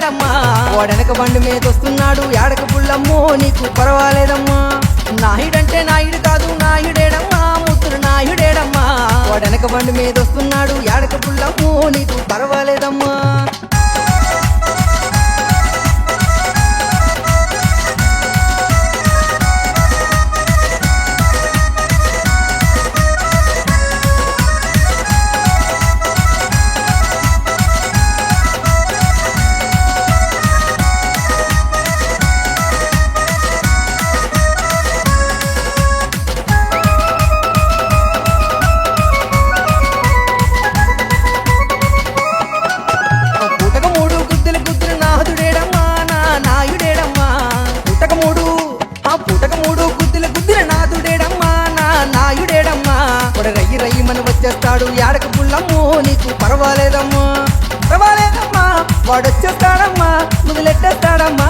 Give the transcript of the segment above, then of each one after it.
నాయుడేడమ్మా వాడెనక బండి మీద వస్తున్నాడు యాడక పుల్లమ్మో నీకు పర్వాలేదమ్మా నాయుడంటే నాయుడు కాదు నాయుడేడమ్మా ముద్దులు నాయుడేడమ్మా వాడెనక బండి మీద వస్తున్నాడు యాడక పుల్లమ్మో నీకు పర్వాలేదమ్మా రయ్యి రయ్యి మన వచ్చేస్తాడు యాడక పుల్లమ్మో నీకు పర్వాలేదమ్మా పర్వాలేదమ్మా వాడొచ్చేస్తాడమ్మా ముదులెట్టేస్తాడమ్మా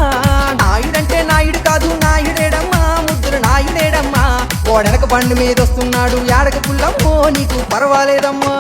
నాయుడంటే నాయుడు కాదు నాయుడేడమ్మా ముద్దులు నాయుడేడమ్మా వాడెనక బండి మీద వస్తున్నాడు యాడక పుల్లమ్మో నీకు పర్వాలేదమ్మా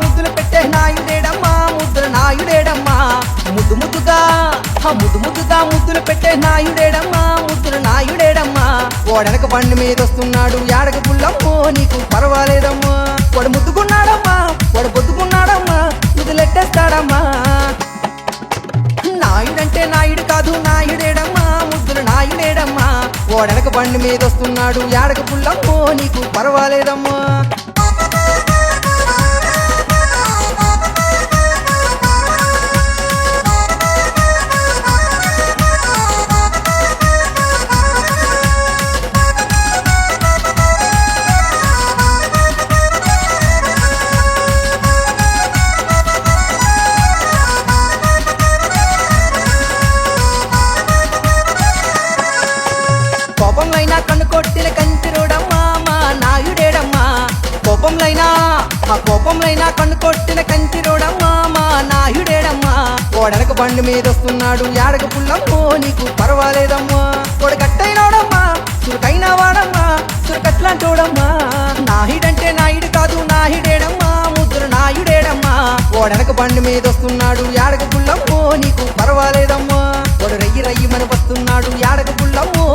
ముద్దులు పెట్టే నాయుడేడమ్మా ముద్దుల నాయుడేడమ్మా ముద్దు ముద్దుగా ముద్దులు పెట్టే నాయుడేడమ్మా ముద్దుల నాయుడేడమ్మా వాడెనక బండి మీద వస్తున్నాడు యాడక పుల్లమ్మో నీకు పర్వాలేదమ్మా వాడు ముద్దుకున్నాడమ్మా వాడు బొద్దుకున్నాడమ్మా ముద్దులెట్టేస్తాడమ్మా నాయుడంటే నాయుడు కాదు నాయుడేడమ్మా ముద్దుల నాయుడేడమ్మా వాడెనక బండి మీద వస్తున్నాడు యాడక పుల్లమ్మో నీకు పర్వాలేదమ్మా కోపంలైనా కన్ను కొట్టిన కంచిరోడమ్మా మా నాయుడేడమ్మా కోపంలైనా కన్ను కొట్టిన కంచిరోడమ్మా మా నాయుడేడమ్మా వాడెనక బండి మీద వస్తున్నాడు యాడక పుల్లమ్మో నీకు పర్వాలేదమ్మా వాడు కట్టైనోడమ్మా చురుకైనా వాడమ్మా చురుకట్లాంటోడమ్మా నాయుడంటే నాయుడు కాదు నాయుడేడమ్మా ముద్దులు నాయుడేడమ్మా వాడెనక బండి మీద వస్తున్నాడు యాడక పుల్లమ్మో నీకు పర్వాలేదమ్మా వాడు రయ్యి రయ్యి మన వస్తున్నాడు యాడక పుల్లమ్మో